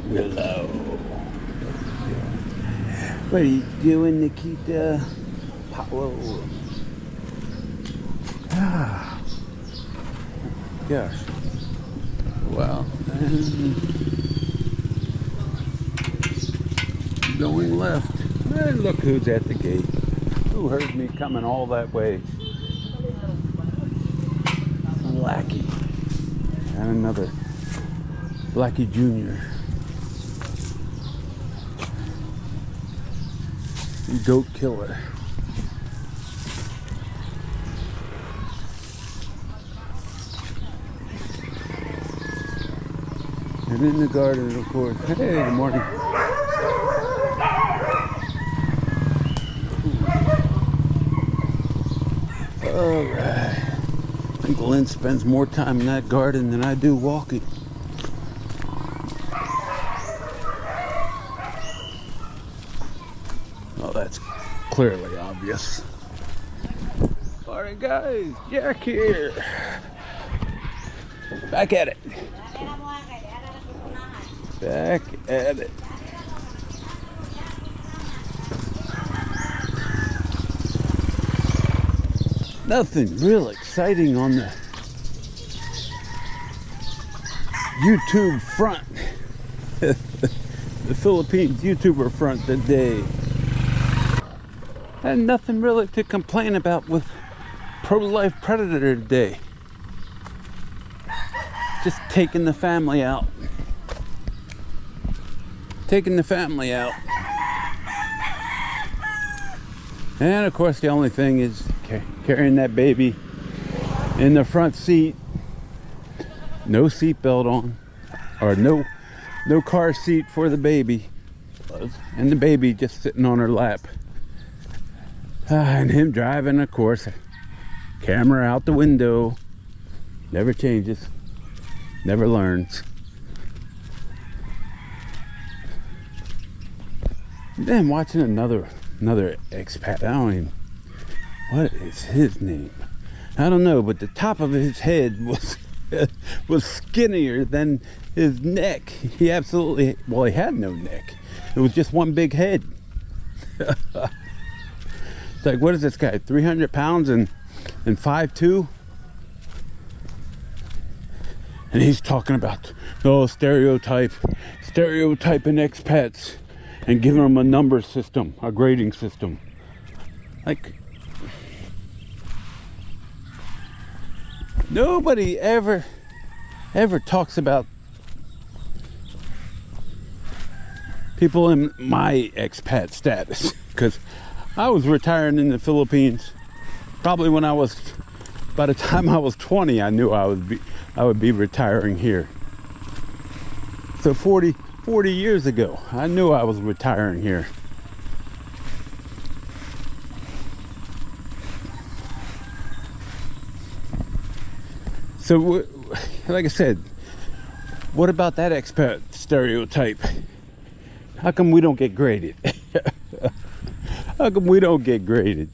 Hello. What are you doing, Nikita? Whoa. Ah. Gosh. Well, going left. And look who's at the gate. Who heard me coming all that way? Blackie. And another Blackie Jr. Goat killer. And in the garden, of course. Hey, good morning. All right. I think Lynn spends more time in that garden than I do walking. Oh, that's clearly obvious. All right, guys, Jack here. Back at it. Back at it. Nothing real exciting on the YouTube front. The Philippines YouTuber front today. And nothing really to complain about with pro-life predator today. Just taking the family out. Taking the family out. And of course the only thing is carrying that baby in the front seat. No seatbelt on. Or no car seat for the baby. And the baby just sitting on her lap. And him driving, of course. Camera out the window. Never changes. Never learns. Then watching another expat. I don't even, what is his name? I don't know, but the top of his head was skinnier than his neck. He absolutely, well, he had no neck. It was just one big head. It's like, what is this guy? 300 pounds and 5'2"? And he's talking about, oh, stereotyping expats and giving them a number system, a grading system. Like, nobody ever talks about people in my expat status, because I was retiring in the Philippines probably when by the time I was 20, I knew I would be retiring here. So 40 years ago, I knew I was retiring here. So, like I said, what about that expat stereotype? How come we don't get graded? How come we don't get graded?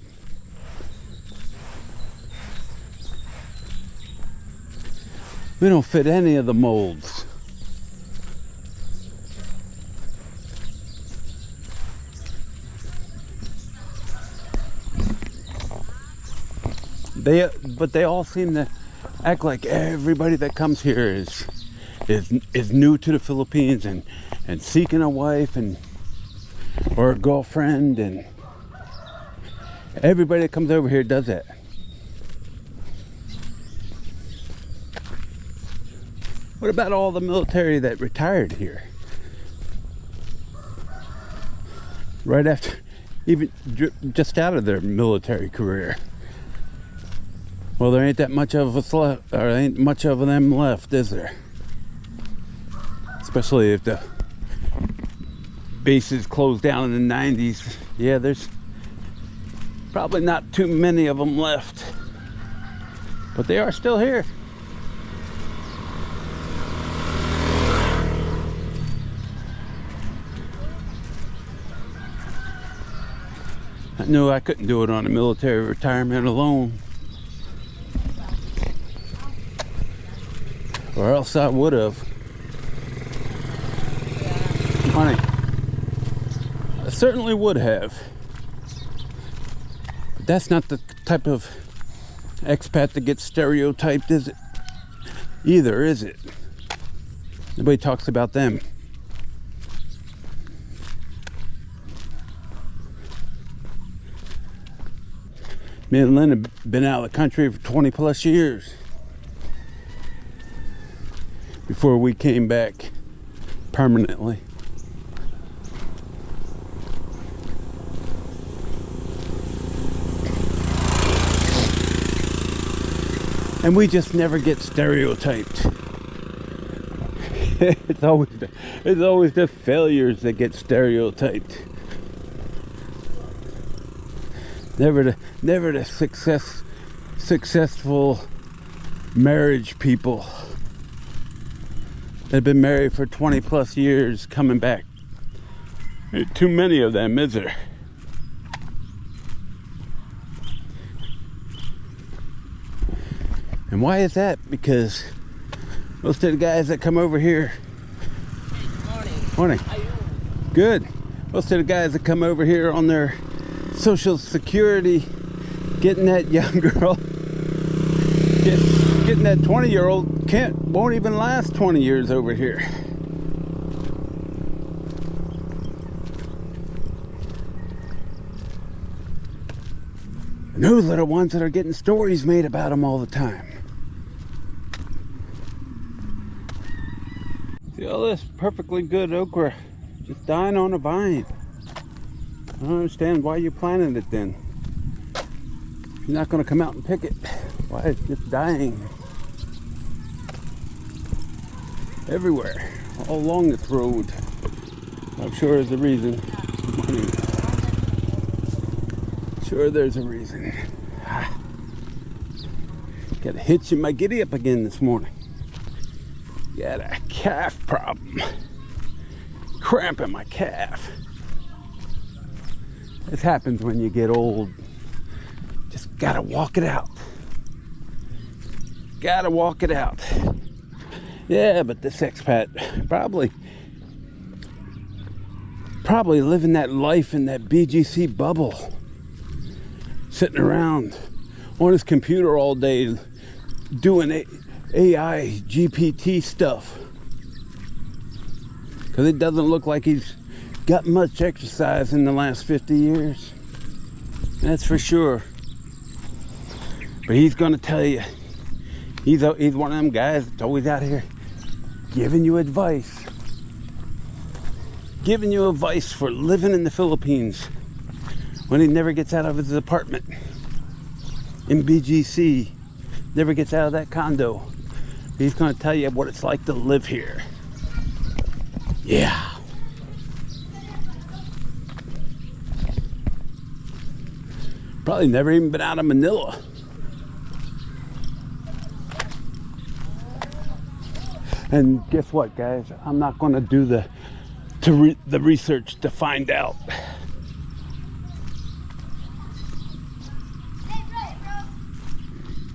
We don't fit any of the molds. But they all seem to act like everybody that comes here is new to the Philippines and seeking a wife or a girlfriend, and everybody that comes over here does that. What about all the military that retired here? Right after, even just out of their military career. Well, there ain't that much of us left, or ain't much of them left, is there? Especially if the bases closed down in the 90s. Yeah, there's probably not too many of them left. But they are still here. I knew I couldn't do it on a military retirement alone. Or else I would have. Honey, I certainly would have. But that's not the type of expat that gets stereotyped, is it? Either, is it? Nobody talks about them. Me and Lynn have been out of the country for 20 plus years before we came back permanently. And we just never get stereotyped. It's always the failures that get stereotyped. Never the successful marriage people that have been married for 20 plus years coming back. There's too many of them, is there? And why is that? Because most of the guys that come over here. Hey, good morning. Morning. How you doing? Good. Most of the guys that come over here on their Social Security, getting that young girl, getting that 20-year-old won't even last 20 years over here. And those are the ones that are getting stories made about them all the time. See all this perfectly good okra just dying on a vine. I don't understand why you planted it then. You're not going to come out and pick it. Why it's just dying everywhere, all along this road. I'm sure there's a reason. Sure there's a reason. Got a hitch in my Giddyup again this morning. Got a calf problem. Cramping my calf. This happens when you get old. Just gotta walk it out. Gotta walk it out. Yeah, but this expat probably living that life in that BGC bubble. Sitting around on his computer all day doing AI GPT stuff. Because it doesn't look like he's got much exercise in the last 50 years. That's for sure. But he's gonna tell you, he's one of them guys that's always out here giving you advice. Giving you advice for living in the Philippines when he never gets out of his apartment in BGC, never gets out of that condo. He's gonna tell you what it's like to live here. Yeah. Probably never even been out of Manila. And guess what, guys? I'm not going to do the research to find out.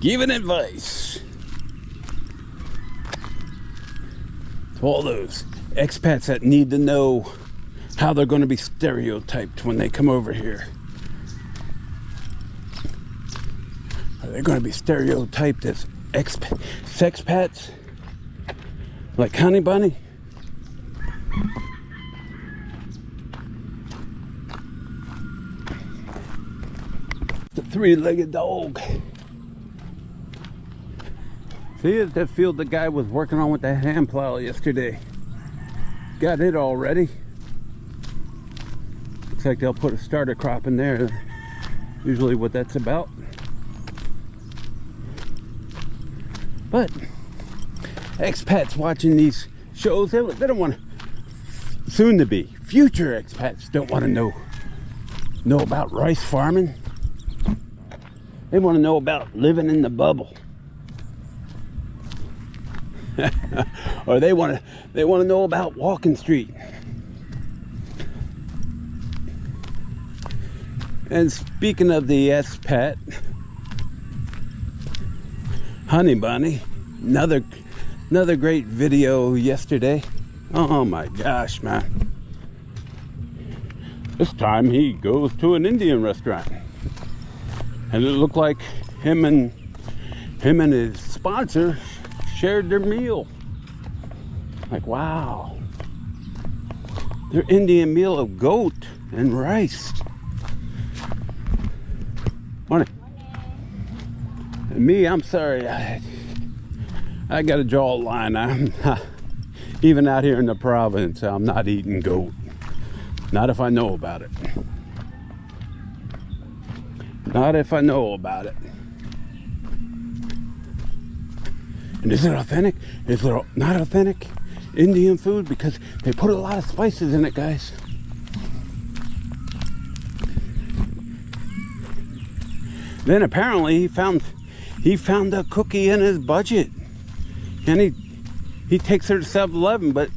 Giving advice to all those expats that need to know how they're going to be stereotyped when they come over here. Are they going to be stereotyped as sexpats? Like Honey Bunny? The three-legged dog. See, at that field the guy was working on with that hand plow yesterday. Got it all ready. Looks like they'll put a starter crop in there. Usually what that's about. But expats watching these shows, they don't want to, soon to be future expats don't want to know about rice farming. They want to know about living in the bubble. Or they want to know about Walking Street. And speaking of the expat, Honey Bunny, another great video yesterday. Oh my gosh, man. This time he goes to an Indian restaurant, and it looked like him and his sponsor shared their meal. Like, wow, their Indian meal of goat and rice. Morning. And me, I'm sorry, I gotta draw a line. I'm not, even out here in the province, I'm not eating goat. Not if I know about it. Not if I know about it. And is it authentic? Is it not authentic Indian food? Because they put a lot of spices in it, guys. Then apparently he found a cookie in his budget, and he takes her to 7-Eleven, but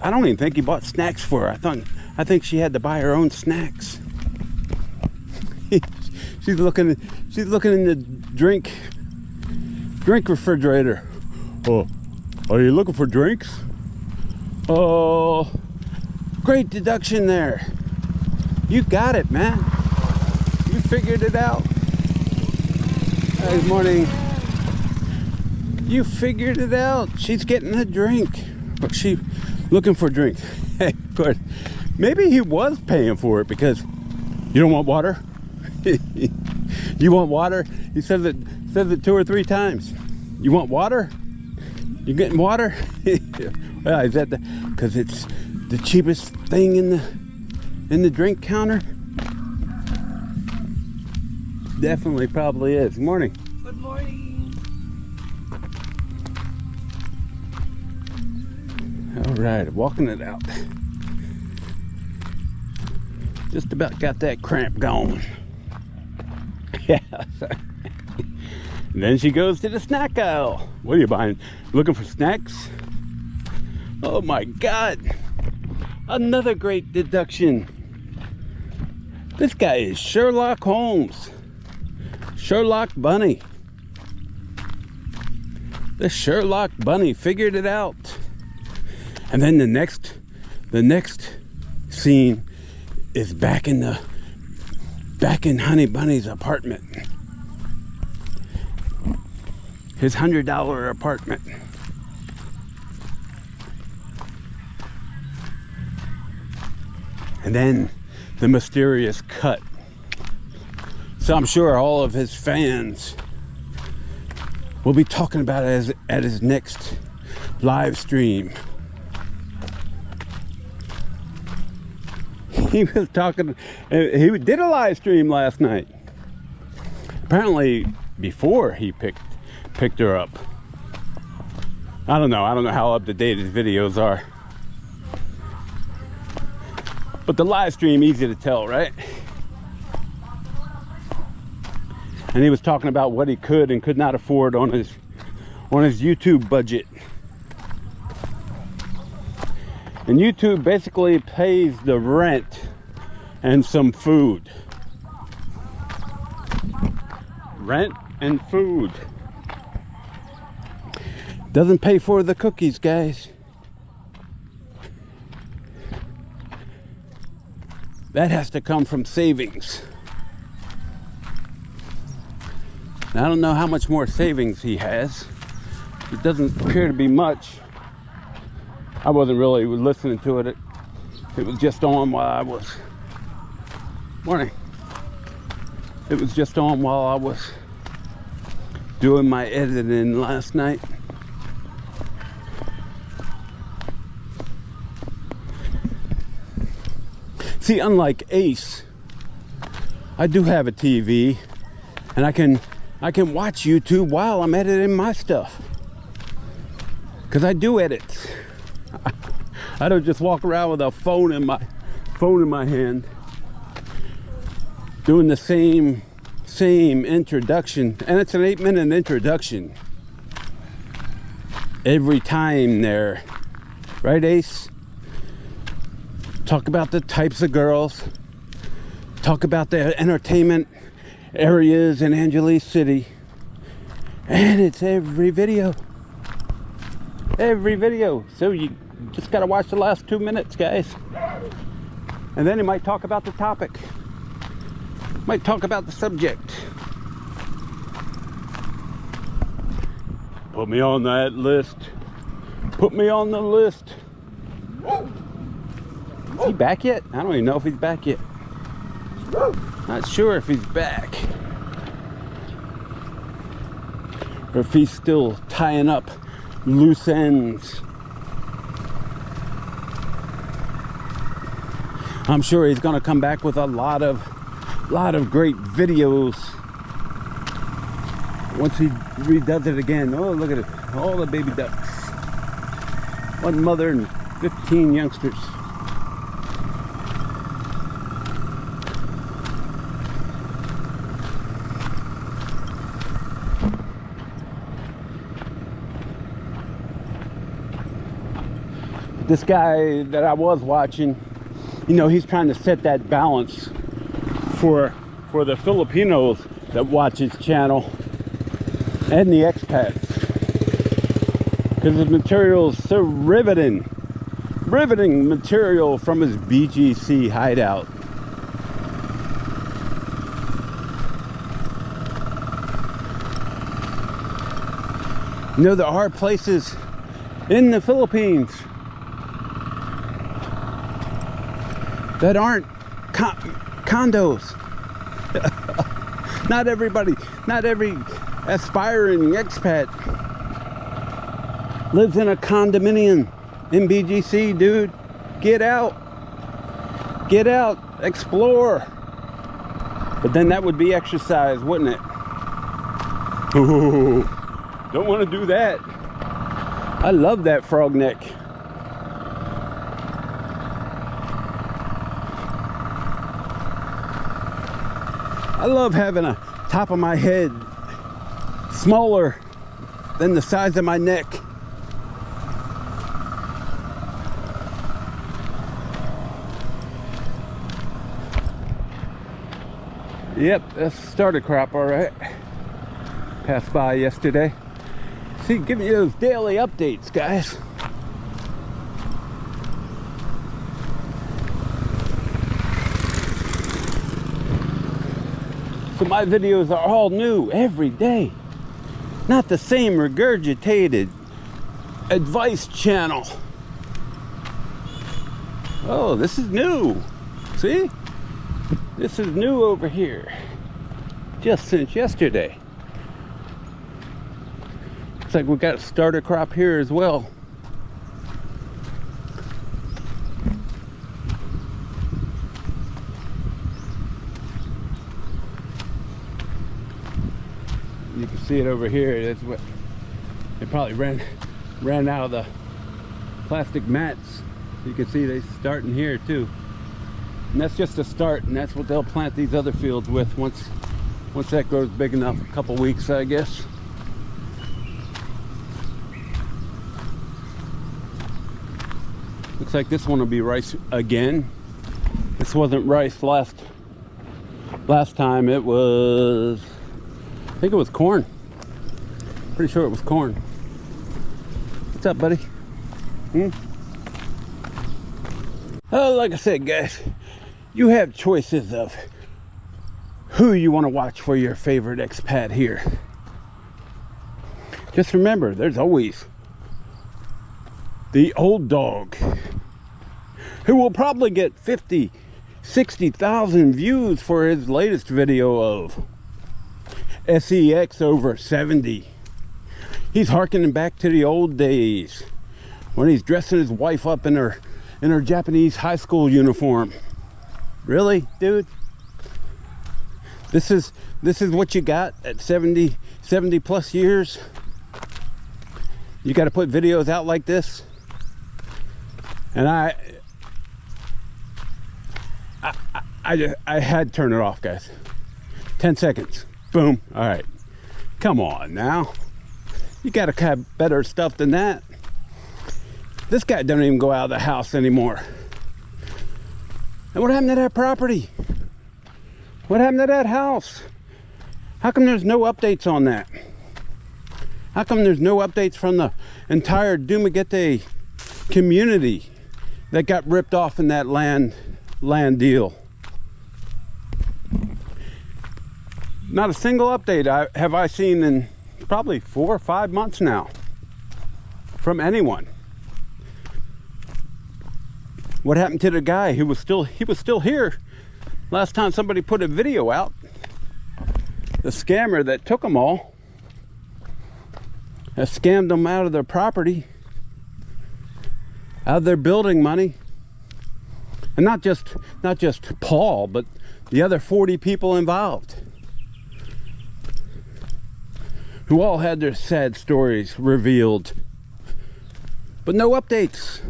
I don't even think he bought snacks for her. I think she had to buy her own snacks. she's looking in the drink refrigerator. Oh, are you looking for drinks? Oh, great deduction there. You got it, man. You figured it out. Good morning. You figured it out. She's getting a drink. But she looking for a drink. Hey, of course, maybe he was paying for it because you don't want water. You want water? He says it 2 or 3 times. You want water? You getting water? Well, is that because it's the cheapest thing in the drink counter? Definitely, probably is. Good morning. Good morning. All right, walking it out. Just about got that cramp going. Yeah. Then she goes to the snack aisle. What are you buying? Looking for snacks? Oh my God. Another great deduction. This guy is Sherlock Holmes. Sherlock Bunny. The Sherlock Bunny figured it out. And then the next scene is back in Honey Bunny's apartment. His $100 apartment. And then the mysterious cut. So I'm sure all of his fans will be talking about it at his next live stream. He was talking, he did a live stream last night. Apparently before he picked her up. I don't know how up to date his videos are. But the live stream, easy to tell, right? And he was talking about what he could and could not afford on his YouTube budget. And YouTube basically pays the rent and some food. Rent and food. Doesn't pay for the cookies, guys. That has to come from savings. Now, I don't know how much more savings he has. It doesn't appear to be much. I wasn't really listening to it. It was just on while I was... Morning. It was just on while I was doing my editing last night. See, unlike Ace, I do have a TV, and I can watch YouTube while I'm editing my stuff. Because I do edit. I don't just walk around with a phone in my hand, doing the same introduction, and it's an 8-minute introduction every time there, right, Ace? Talk about the types of girls, talk about the entertainment areas in Angeles City, and it's every video. So you just gotta watch the last 2 minutes, guys. And then he might talk about the topic. Might talk about the subject. Put me on that list. Put me on the list. Is he back yet? I don't even know if he's back yet. Not sure if he's back. Or if he's still tying up loose ends. I'm sure he's gonna come back with a lot of great videos once he redoes it again. Oh, look at it, all the baby ducks. One mother and 15 youngsters. This guy that I was watching, you know, he's trying to set that balance for the Filipinos that watch his channel and the expats, because the material is so riveting material from his BGC hideout. You know, there are places in the Philippines that aren't condos. Not every aspiring expat lives in a condominium in BGC, dude. Get out, explore. But then that would be exercise, wouldn't it? Ooh, don't want to do that. I love that frog neck. I love having a top of my head smaller than the size of my neck. Yep, that's a starter crop, all right. Passed by yesterday. See, giving you those daily updates, guys. So my videos are all new every day. Not the same regurgitated advice channel. Oh, this is new. See? This is new over here. Just since yesterday. Looks like we got a starter crop here as well. You can see it over here. That's what they probably ran out of the plastic mats. You can see they starting here too. And that's just a start, and that's what they'll plant these other fields with once that grows big enough. A couple weeks, I guess. Looks like this one will be rice again. This wasn't rice last time. It was, I think it was corn. Pretty sure it was corn. What's up, buddy? Oh, like I said, guys, you have choices of who you want to watch for your favorite expat here. Just remember, there's always the old dog who will probably get 50, 60,000 views for his latest video of SEX over 70. He's harkening back to the old days when he's dressing his wife up in her Japanese high school uniform. Really, dude? This is what you got at 70 plus years? You got to put videos out like this? And I had to turn it off, guys. 10 seconds. Boom. All right. Come on now. You got to have better stuff than that. This guy don't even go out of the house anymore. And what happened to that property? What happened to that house? How come there's no updates on that? How come there's no updates from the entire Dumaguete community that got ripped off in that land land deal. Not a single update have I seen in probably 4 or 5 months now from anyone. What happened to the guy who was still here last time somebody put a video out? The scammer that took them all has scammed them out of their property, out of their building money, and not just Paul, but the other 40 people involved, who all had their sad stories revealed, but no updates.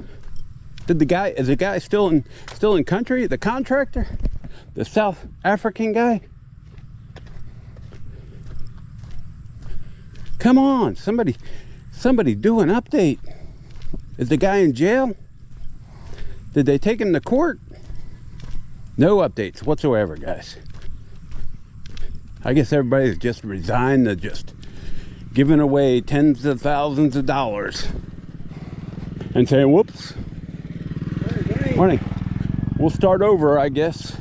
Is the guy still in country? The contractor, the South African guy. Come on, somebody do an update. Is the guy in jail? Did they take him to court? No updates whatsoever, guys. I guess everybody's just resigned to just giving away tens of thousands of dollars and saying, whoops. Morning. We'll start over, I guess.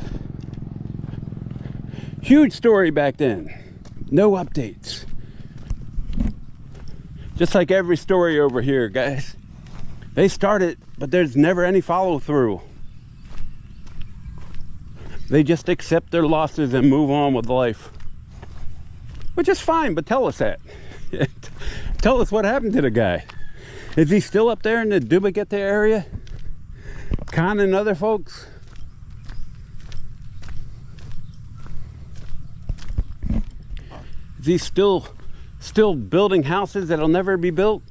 Huge story back then. No updates. Just like every story over here, guys. They start it, but there's never any follow through. They just accept their losses and move on with life. Which is fine, but tell us that. Tell us what happened to the guy. Is he still up there in the Dubageta area? Conning other folks? Is he still building houses that'll never be built?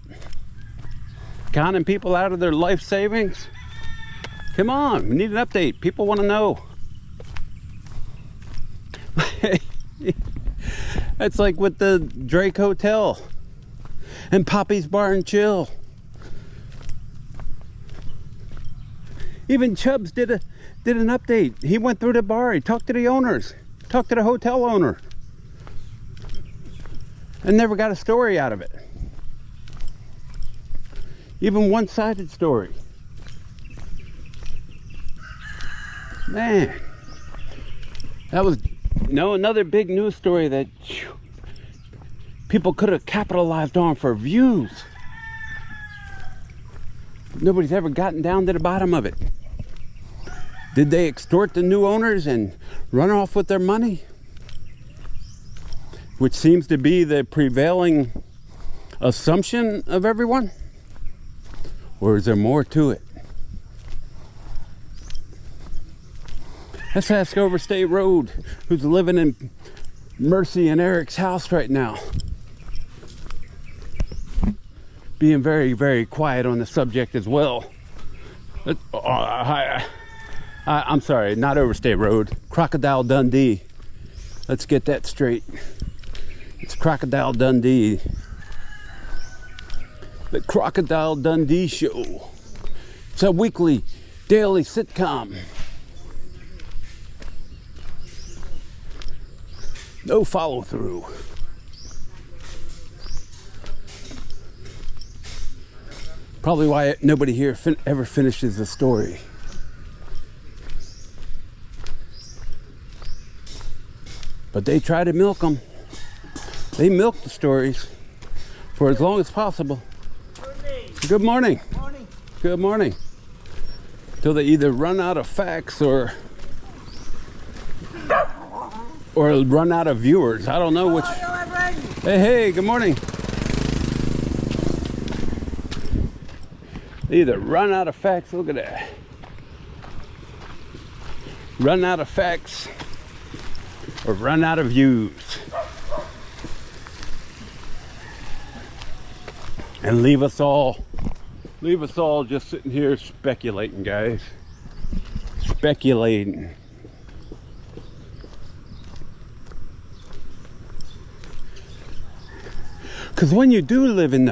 Conning people out of their life savings? Come on, we need an update. People want to know. It's like with the Drake Hotel and Poppy's Bar and Chill. Even Chubbs did an update. He went through the bar. He talked to the owners, talked to the hotel owner, and never got a story out of it. Even one-sided story. Man, that was another big news story that people could have capitalized on for views. Nobody's ever gotten down to the bottom of it. Did they extort the new owners and run off with their money? Which seems to be the prevailing assumption of everyone? Or is there more to it? Let's ask over State Road, who's living in Mercy and Eric's house right now. Being very, very quiet on the subject as well. I'm sorry, not over State Road. Crocodile Dundee. Let's get that straight. It's Crocodile Dundee. The Crocodile Dundee Show. It's a weekly, daily sitcom. No follow through. Probably why nobody here ever finishes the story. But they try to milk them. They milk the stories for as long as possible. Good morning. Morning. Good morning. Till they either run out of facts or run out of viewers. I don't know which. Hey, good morning. They either run out of facts, look at that. Run out of facts or run out of views. And leave us all just sitting here speculating, guys. Speculating. Because when you do live in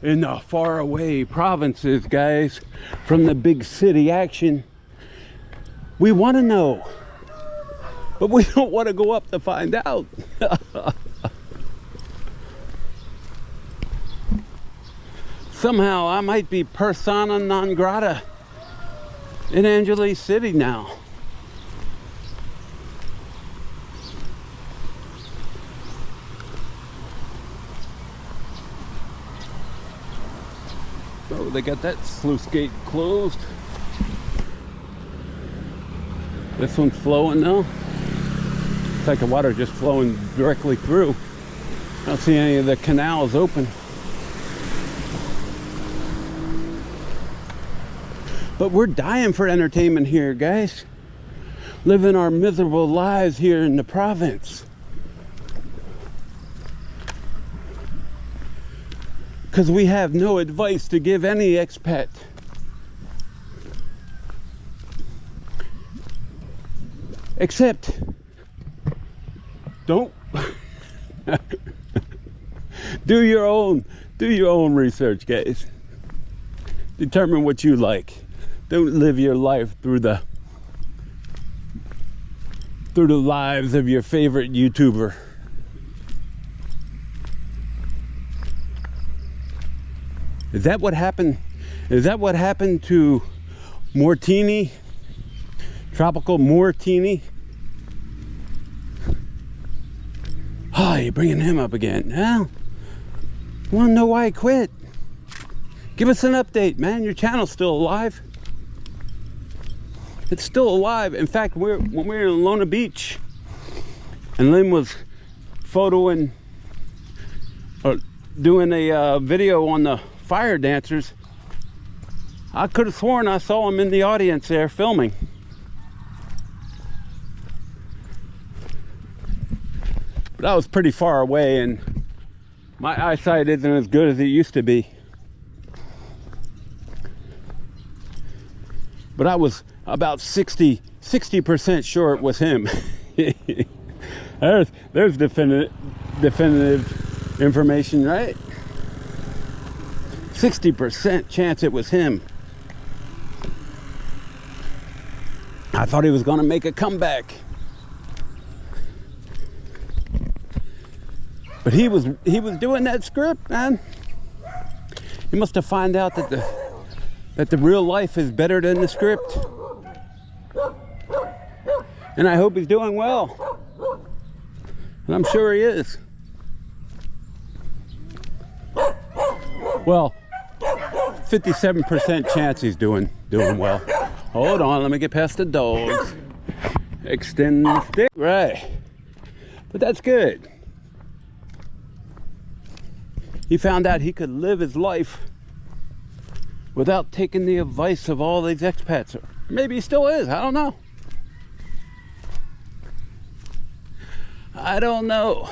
the faraway provinces, guys, from the big city action, we want to know, but we don't want to go up to find out. Somehow I might be persona non grata in Angeles City now. Oh, they got that sluice gate closed. This one's flowing now. It's like the water just flowing directly through. I don't see any of the canals open. But we're dying for entertainment here, guys. Living our miserable lives here in the province. Because we have no advice to give any expat. Except, don't do your own research, guys. Determine what you like. Don't live your life through the lives of your favorite YouTuber. Is that what happened? Is that what happened to Mortini? Tropical Mortini? Oh, you're bringing him up again. Well, I want to know why he quit. Give us an update, man. Your channel's still alive. It's still alive. In fact, when we were in Lona Beach, and Lynn was photoing or doing a video on the fire dancers, I could have sworn I saw him in the audience there filming. But I was pretty far away and my eyesight isn't as good as it used to be. But I was about 60% sure it was him. there's definitive information, right? 60% chance it was him. I thought he was going to make a comeback. But he was doing that script, man. He must have found out that the real life is better than the script. And I hope he's doing well. And I'm sure he is. Well, 57% chance he's doing well. Hold on, let me get past the dogs. Extend the stick. Right. But that's good. He found out he could live his life without taking the advice of all these expats. Maybe he still is, I don't know. I don't know.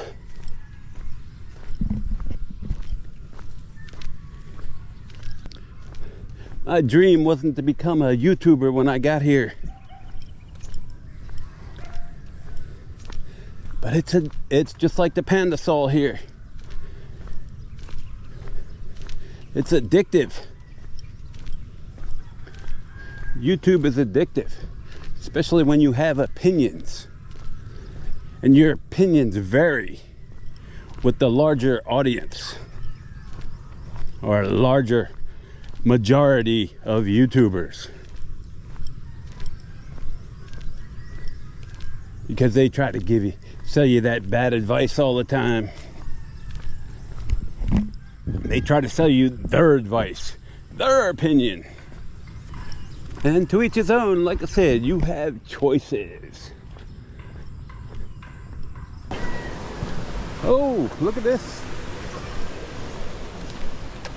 My dream wasn't to become a YouTuber when I got here. But it's just like the panda sol here. It's addictive. YouTube is addictive, especially when you have opinions. And your opinions vary with the larger audience or larger majority of YouTubers. Because they try to sell you that bad advice all the time. They try to sell you their advice, their opinion. And to each his own, like I said, you have choices. Oh, look at this.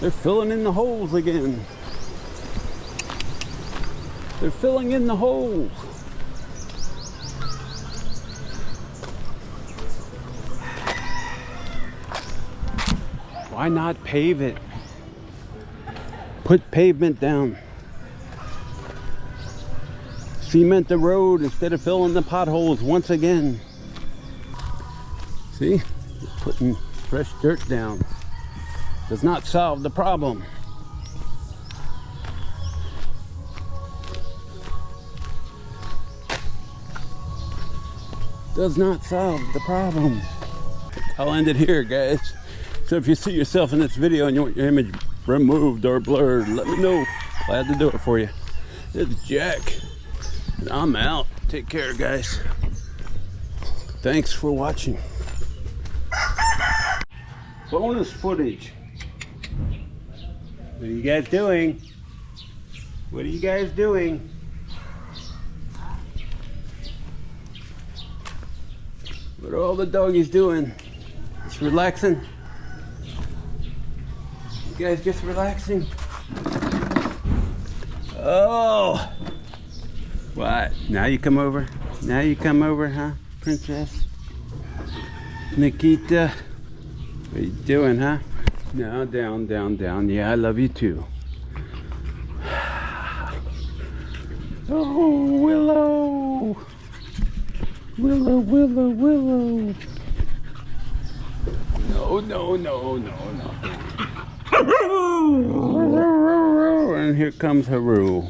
They're filling in the holes again. They're filling in the holes. Why not pave it? Put pavement down. Cement the road instead of filling the potholes once again. See? Just putting fresh dirt down does not solve the problem. Does not solve the problem. I'll end it here, guys. So if you see yourself in this video and you want your image removed or blurred, let me know. Glad to do it for you. It's Jack. And I'm out. Take care, guys. Thanks for watching. Bonus footage. What are you guys doing? What are you guys doing? What are all the doggies doing? Just relaxing? You guys just relaxing? Oh! What? Now you come over? Now you come over, huh, Princess? Nikita? What are you doing, huh? Now, down, down, down. Yeah, I love you too. Oh, Willow! Willow, Willow, Willow! No, no, no, no, no. And here comes Haru.